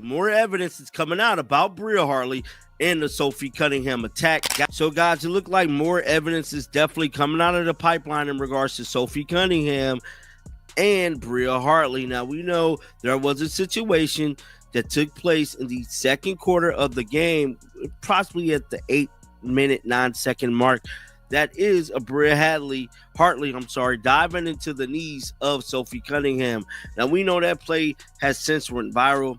More evidence is coming out about Bria Hartley and the Sophie Cunningham attack. So, guys, it looked like more evidence is definitely coming out of the pipeline in regards to Sophie Cunningham and Bria Hartley. Now, we know there was a situation that took place in the second quarter of the game, possibly at the 8-minute, 9-second mark. That is a Bria Hartley, diving into the knees of Sophie Cunningham. Now, we know that play has since went viral.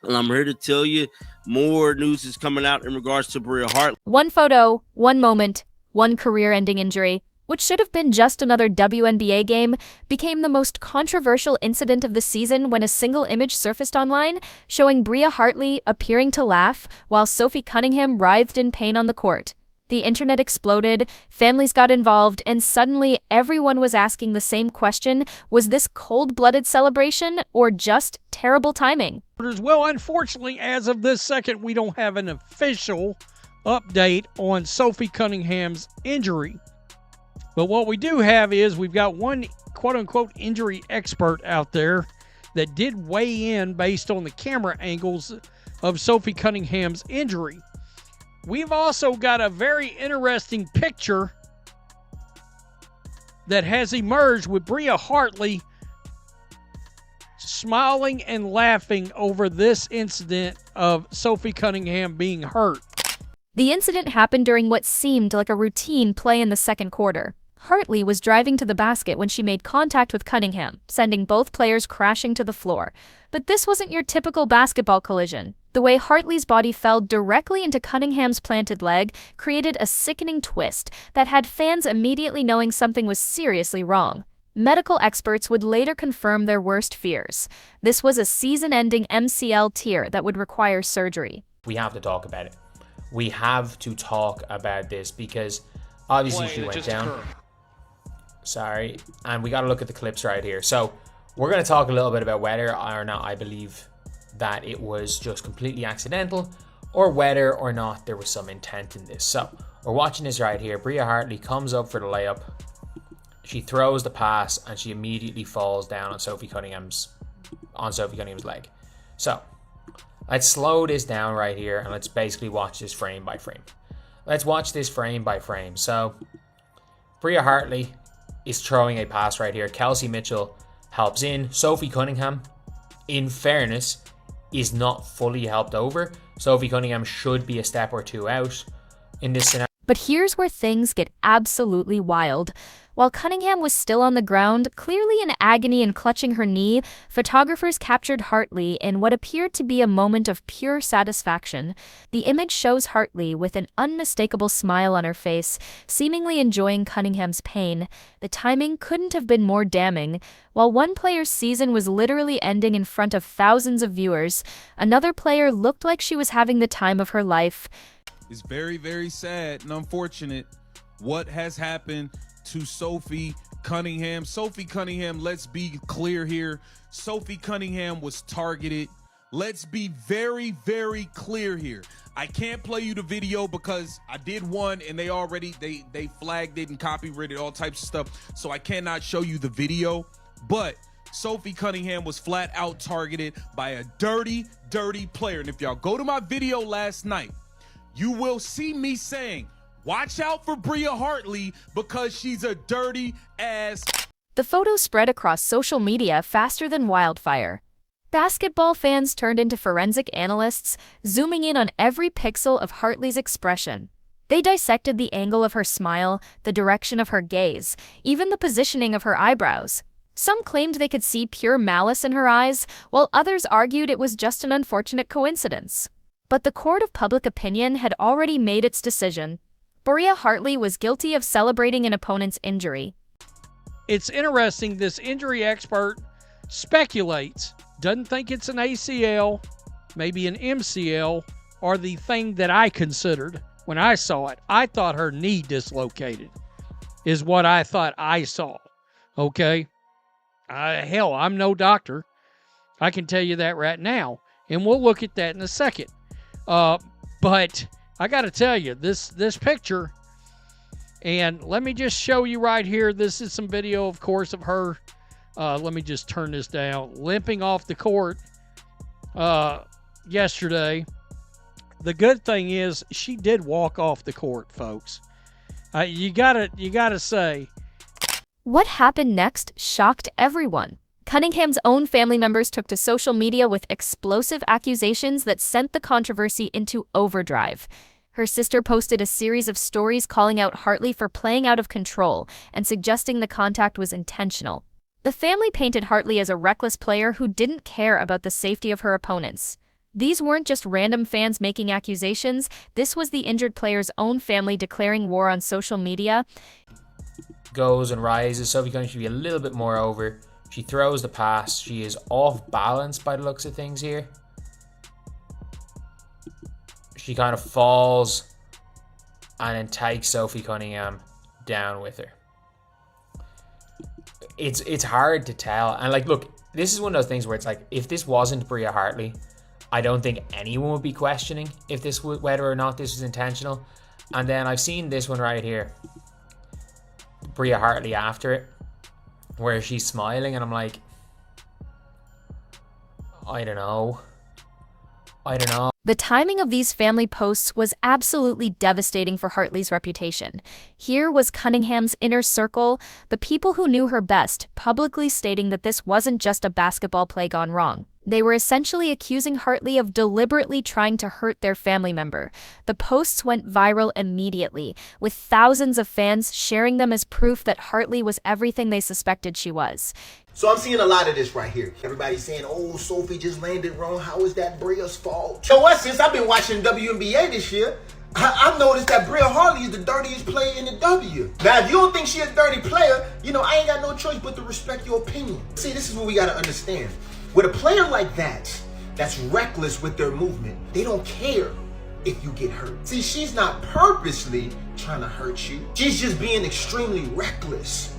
And I'm here to tell you more news is coming out in regards to Bria Hartley. One photo, one moment, one career-ending injury, which should have been just another WNBA game, became the most controversial incident of the season when a single image surfaced online showing Bria Hartley appearing to laugh while Sophie Cunningham writhed in pain on the court. The internet exploded, families got involved, and suddenly everyone was asking the same question: was this cold-blooded celebration or just terrible timing? Well, unfortunately, as of this second, we don't have an official update on Sophie Cunningham's injury. But what we do have is we've got one quote-unquote injury expert out there that did weigh in based on the camera angles of Sophie Cunningham's injury. We've also got a very interesting picture that has emerged with Bria Hartley smiling and laughing over this incident of Sophie Cunningham being hurt. The incident happened during what seemed like a routine play in the second quarter. Hartley was driving to the basket when she made contact with Cunningham, sending both players crashing to the floor. But this wasn't your typical basketball collision. The way Hartley's body fell directly into Cunningham's planted leg created a sickening twist that had fans immediately knowing something was seriously wrong. Medical experts would later confirm their worst fears. This was a season-ending MCL tear that would require surgery. We have to talk about it. We have to talk about this because obviously she went down. Sorry. And we got to look at the clips right here. So we're going to talk a little bit about whether or not I believe that it was just completely accidental or whether or not there was some intent in this. So we're watching this right here. Bria Hartley comes up for the layup. She throws the pass and she immediately falls down on Sophie Cunningham's leg. So let's slow this down right here and let's basically watch this frame by frame. So Bria Hartley is throwing a pass right here. Kelsey Mitchell helps in. Sophie Cunningham, in fairness, is not fully helped over. Sophie Cunningham should be a step or two out in this scenario. But here's where things get absolutely wild. While Cunningham was still on the ground, clearly in agony and clutching her knee, photographers captured Hartley in what appeared to be a moment of pure satisfaction. The image shows Hartley with an unmistakable smile on her face, seemingly enjoying Cunningham's pain. The timing couldn't have been more damning. While one player's season was literally ending in front of thousands of viewers, another player looked like she was having the time of her life. It's very, very sad and unfortunate what has happened to Sophie Cunningham. Sophie Cunningham, let's be clear here. Sophie Cunningham was targeted. Let's be very, very clear here. I can't play you the video because I did one and they flagged it and copyrighted all types of stuff. So I cannot show you the video. But Sophie Cunningham was flat out targeted by a dirty, dirty player. And if y'all go to my video last night, you will see me saying, watch out for Bria Hartley because she's a dirty ass. The photo spread across social media faster than wildfire. Basketball fans turned into forensic analysts, zooming in on every pixel of Hartley's expression. They dissected the angle of her smile, the direction of her gaze, even the positioning of her eyebrows. Some claimed they could see pure malice in her eyes, while others argued it was just an unfortunate coincidence. But the court of public opinion had already made its decision. Bria Hartley was guilty of celebrating an opponent's injury. It's interesting, this injury expert speculates, doesn't think it's an ACL, maybe an MCL, or the thing that I considered when I saw it. I thought her knee dislocated, is what I thought I saw, okay? Hell, I'm no doctor. I can tell you that right now, and we'll look at that in a second. But I got to tell you, this picture, and let me just show you right here. This is some video, of course, of her. Let me just turn this down. Limping off the court. yesterday. The good thing is she did walk off the court, folks. You gotta say. What happened next shocked everyone. Cunningham's own family members took to social media with explosive accusations that sent the controversy into overdrive. Her sister posted a series of stories calling out Hartley for playing out of control and suggesting the contact was intentional. The family painted Hartley as a reckless player who didn't care about the safety of her opponents. These weren't just random fans making accusations, this was the injured player's own family declaring war on social media. Goes and rises. Sophie Cunningham should be a little bit more over. She throws the pass. She is off balance by the looks of things here. She kind of falls and then takes Sophie Cunningham down with her. It's hard to tell. And like, look, this is one of those things where it's like, if this wasn't Bria Hartley, I don't think anyone would be questioning if this whether or not this was intentional. And then I've seen this one right here, Bria Hartley after it, where she's smiling, and I'm like, I don't know. The timing of these family posts was absolutely devastating for Hartley's reputation. Here was Cunningham's inner circle, the people who knew her best, publicly stating that this wasn't just a basketball play gone wrong. They were essentially accusing Hartley of deliberately trying to hurt their family member. The posts went viral immediately, with thousands of fans sharing them as proof that Hartley was everything they suspected she was. So I'm seeing a lot of this right here. Everybody's saying, oh, Sophie just landed wrong. How is that Bria's fault? So what, since I've been watching WNBA this year, I've noticed that Bria Hartley is the dirtiest player in the W. Now, if you don't think she's a dirty player, I ain't got no choice but to respect your opinion. See, this is what we got to understand. With a player like that's reckless with their movement, they don't care if you get hurt. See, she's not purposely trying to hurt you. She's just being extremely reckless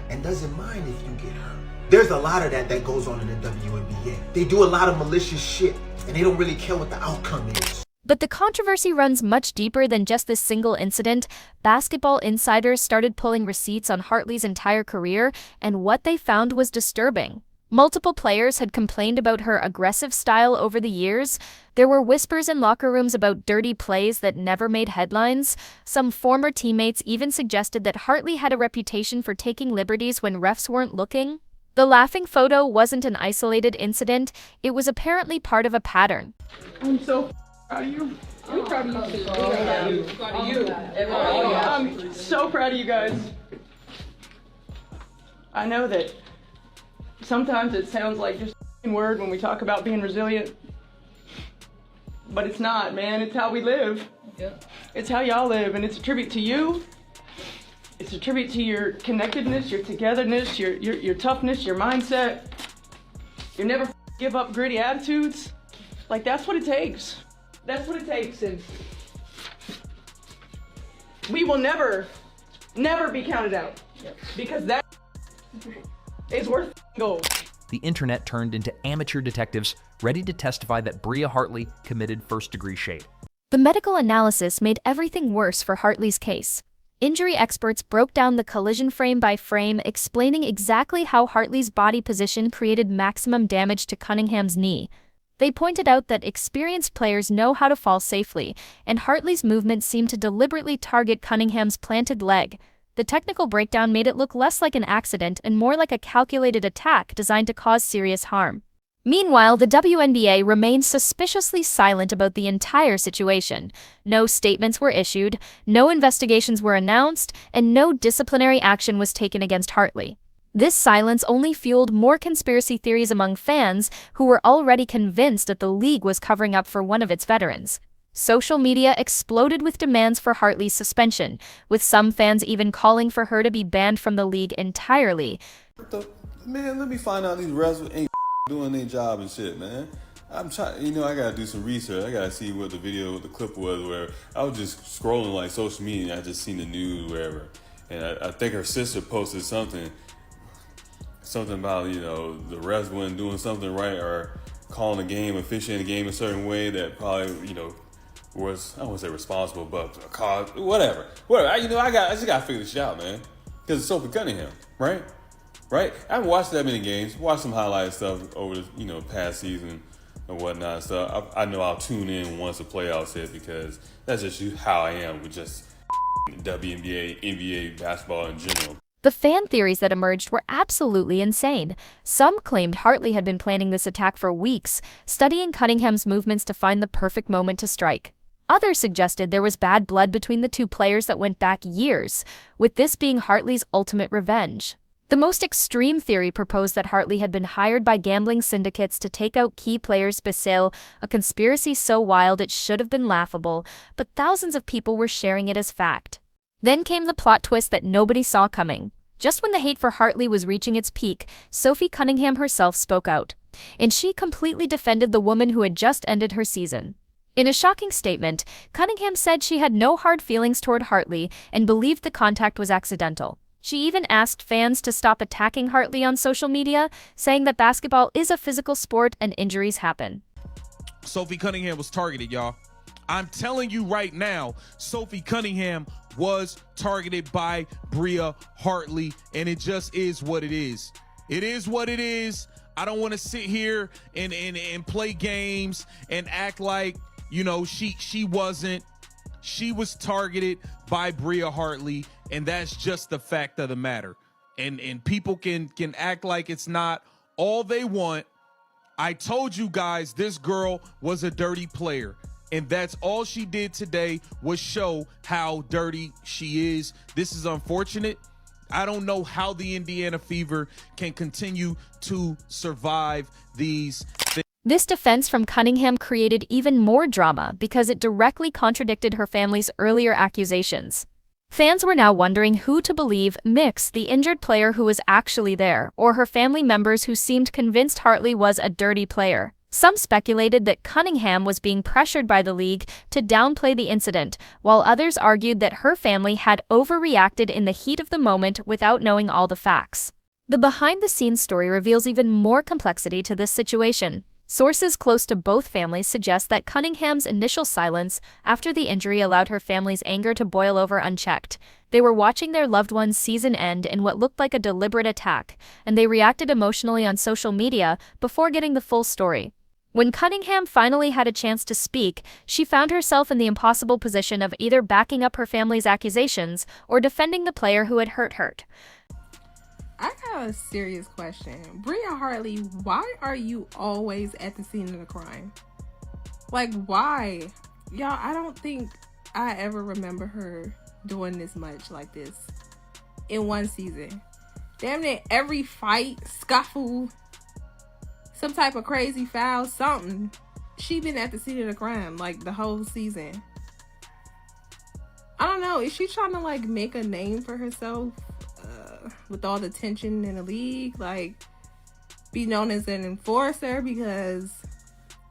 and doesn't mind if you get hurt. There's a lot of that goes on in the WNBA. They do a lot of malicious shit, and they don't really care what the outcome is. But the controversy runs much deeper than just this single incident. Basketball insiders started pulling receipts on Hartley's entire career, and what they found was disturbing. Multiple players had complained about her aggressive style over the years. There were whispers in locker rooms about dirty plays that never made headlines. Some former teammates even suggested that Hartley had a reputation for taking liberties when refs weren't looking. The laughing photo wasn't an isolated incident. It was apparently part of a pattern. I'm so proud of you. I'm proud of you too. Proud of you. I'm so proud of you guys. I know that sometimes it sounds like just a word when we talk about being resilient, but it's not, man. It's how we live. Yep. It's how y'all live, and it's a tribute to you. It's a tribute to your connectedness, your togetherness, your toughness, your mindset. You never give up gritty attitudes. Like, that's what it takes. That's what it takes, and we will never be counted out, because that is worth gold. The internet turned into amateur detectives ready to testify that Bria Hartley committed first-degree shade. The medical analysis made everything worse for Hartley's case. Injury experts broke down the collision frame by frame, explaining exactly how Hartley's body position created maximum damage to Cunningham's knee. They pointed out that experienced players know how to fall safely, and Hartley's movement seemed to deliberately target Cunningham's planted leg. The technical breakdown made it look less like an accident and more like a calculated attack designed to cause serious harm. Meanwhile, the WNBA remained suspiciously silent about the entire situation. No statements were issued, no investigations were announced, and no disciplinary action was taken against Hartley. This silence only fueled more conspiracy theories among fans who were already convinced that the league was covering up for one of its veterans. Social media exploded with demands for Hartley's suspension, with some fans even calling for her to be banned from the league entirely. Man, let me find out these refs ain't doing their job and shit, man. I'm trying, I gotta do some research. I gotta see what the clip was, where I was just scrolling like social media and I just seen the news, wherever. And I think her sister posted something about, the refs wasn't doing something right, or calling the game, officiating the game a certain way that probably, was, I won't say responsible, but caused, whatever. I just gotta figure this shit out, man. Because it's Sophie Cunningham, right? I haven't watched that many games. Watched some highlight stuff over the past season or whatnot. So I know I'll tune in once the playoffs hit because that's just how I am with just WNBA, NBA, basketball in general. The fan theories that emerged were absolutely insane. Some claimed Hartley had been planning this attack for weeks, studying Cunningham's movements to find the perfect moment to strike. Others suggested there was bad blood between the two players that went back years, with this being Hartley's ultimate revenge. The most extreme theory proposed that Hartley had been hired by gambling syndicates to take out key players Basile, a conspiracy so wild it should have been laughable, but thousands of people were sharing it as fact. Then came the plot twist that nobody saw coming. Just when the hate for Hartley was reaching its peak, Sophie Cunningham herself spoke out, and she completely defended the woman who had just ended her season. In a shocking statement, Cunningham said she had no hard feelings toward Hartley and believed the contact was accidental. She even asked fans to stop attacking Hartley on social media, saying that basketball is a physical sport and injuries happen. Sophie Cunningham was targeted, y'all. I'm telling you right now, Sophie Cunningham was targeted by Bria Hartley, and it just is what it is. It is what it is. I don't want to sit here and play games and act like, you know, she wasn't. She was targeted by Bria Hartley, and that's just the fact of the matter. And people can act like it's not all they want. I told you guys this girl was a dirty player. And that's all she did today was show how dirty she is. This is unfortunate. I don't know how the Indiana Fever can continue to survive these things. This defense from Cunningham created even more drama because it directly contradicted her family's earlier accusations. Fans were now wondering who to believe: Mix, the injured player who was actually there, or her family members who seemed convinced Hartley was a dirty player. Some speculated that Cunningham was being pressured by the league to downplay the incident, while others argued that her family had overreacted in the heat of the moment without knowing all the facts. The behind-the-scenes story reveals even more complexity to this situation. Sources close to both families suggest that Cunningham's initial silence after the injury allowed her family's anger to boil over unchecked. They were watching their loved one's season end in what looked like a deliberate attack, and they reacted emotionally on social media before getting the full story. When Cunningham finally had a chance to speak, she found herself in the impossible position of either backing up her family's accusations or defending the player who had hurt her. I got a serious question. Bria Hartley, why are you always at the scene of the crime? Like, why? Y'all, I don't think I ever remember her doing this much like this in one season. Damn near every fight, scuffle, some type of crazy foul, something, she been at the scene of the crime like the whole season. I don't know, is she trying to like make a name for herself with all the tension in the league, like be known as an enforcer, because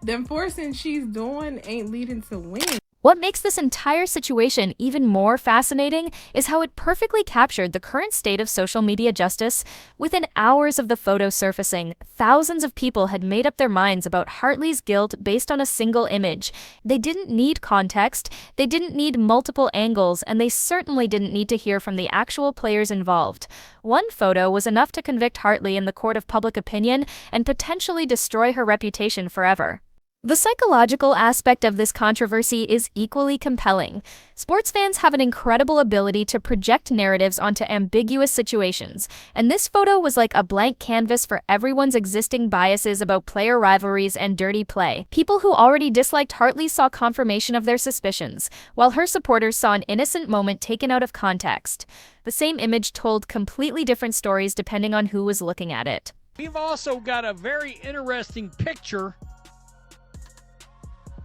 the enforcing she's doing ain't leading to wins. What makes this entire situation even more fascinating is how it perfectly captured the current state of social media justice. Within hours of the photo surfacing, thousands of people had made up their minds about Hartley's guilt based on a single image. They didn't need context, they didn't need multiple angles, and they certainly didn't need to hear from the actual players involved. One photo was enough to convict Hartley in the court of public opinion and potentially destroy her reputation forever. The psychological aspect of this controversy is equally compelling. Sports fans have an incredible ability to project narratives onto ambiguous situations, and this photo was like a blank canvas for everyone's existing biases about player rivalries and dirty play. People who already disliked Hartley saw confirmation of their suspicions, while her supporters saw an innocent moment taken out of context. The same image told completely different stories depending on who was looking at it. We've also got a very interesting picture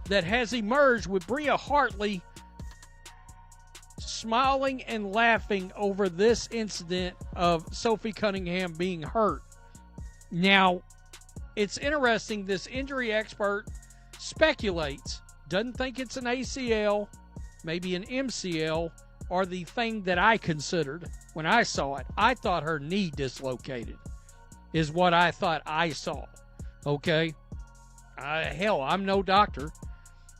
that has emerged with Bria Hartley smiling and laughing over this incident of Sophie Cunningham being hurt. Now, it's interesting, this injury expert speculates, doesn't think it's an ACL, maybe an MCL, or the thing that I considered when I saw it. I thought her knee dislocated, is what I thought I saw. Okay? Hell, I'm no doctor.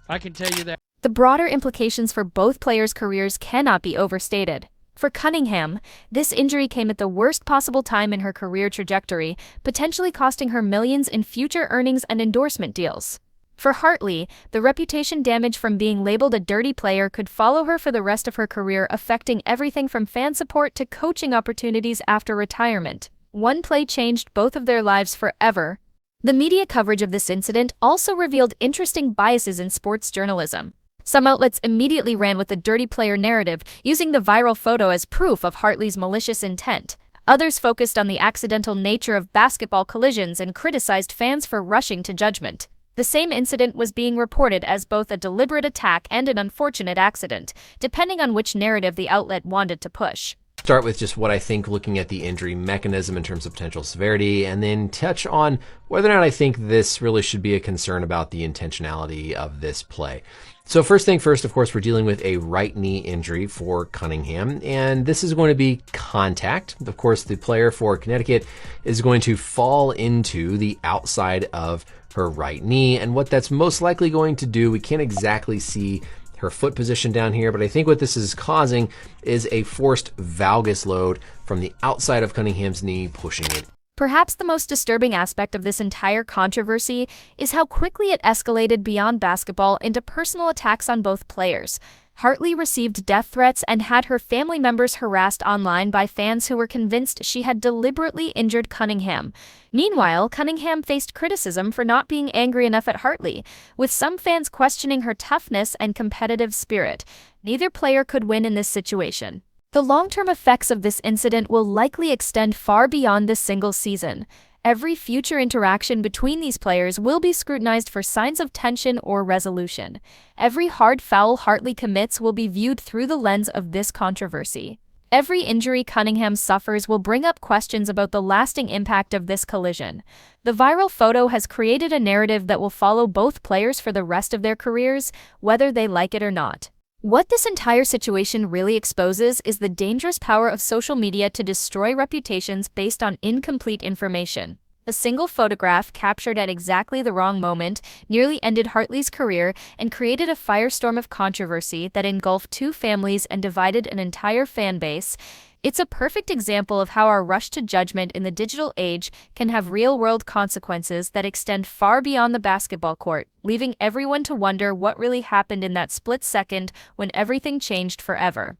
I can tell you that. The broader implications for both players' careers cannot be overstated. For Cunningham, this injury came at the worst possible time in her career trajectory, potentially costing her millions in future earnings and endorsement deals. For Hartley, the reputation damage from being labeled a dirty player could follow her for the rest of her career, affecting everything from fan support to coaching opportunities after retirement. One play changed both of their lives forever. The media coverage of this incident also revealed interesting biases in sports journalism. Some outlets immediately ran with the dirty player narrative, using the viral photo as proof of Hartley's malicious intent. Others focused on the accidental nature of basketball collisions and criticized fans for rushing to judgment. The same incident was being reported as both a deliberate attack and an unfortunate accident, depending on which narrative the outlet wanted to push. Start with just what I think looking at the injury mechanism in terms of potential severity, and then touch on whether or not I think this really should be a concern about the intentionality of this play. So first thing first, of course, we're dealing with a right knee injury for Cunningham, and this is going to be contact. Of course, the player for Connecticut is going to fall into the outside of her right knee, and what that's most likely going to do, we can't exactly see her foot position down here, but I think what this is causing is a forced valgus load from the outside of Cunningham's knee, pushing it. Perhaps the most disturbing aspect of this entire controversy is how quickly it escalated beyond basketball into personal attacks on both players. Hartley received death threats and had her family members harassed online by fans who were convinced she had deliberately injured Cunningham. Meanwhile, Cunningham faced criticism for not being angry enough at Hartley, with some fans questioning her toughness and competitive spirit. Neither player could win in this situation. The long-term effects of this incident will likely extend far beyond this single season. Every future interaction between these players will be scrutinized for signs of tension or resolution. Every hard foul Hartley commits will be viewed through the lens of this controversy. Every injury Cunningham suffers will bring up questions about the lasting impact of this collision. The viral photo has created a narrative that will follow both players for the rest of their careers, whether they like it or not. What this entire situation really exposes is the dangerous power of social media to destroy reputations based on incomplete information. A single photograph captured at exactly the wrong moment nearly ended Hartley's career and created a firestorm of controversy that engulfed two families and divided an entire fan base. It's a perfect example of how our rush to judgment in the digital age can have real-world consequences that extend far beyond the basketball court, leaving everyone to wonder what really happened in that split second when everything changed forever.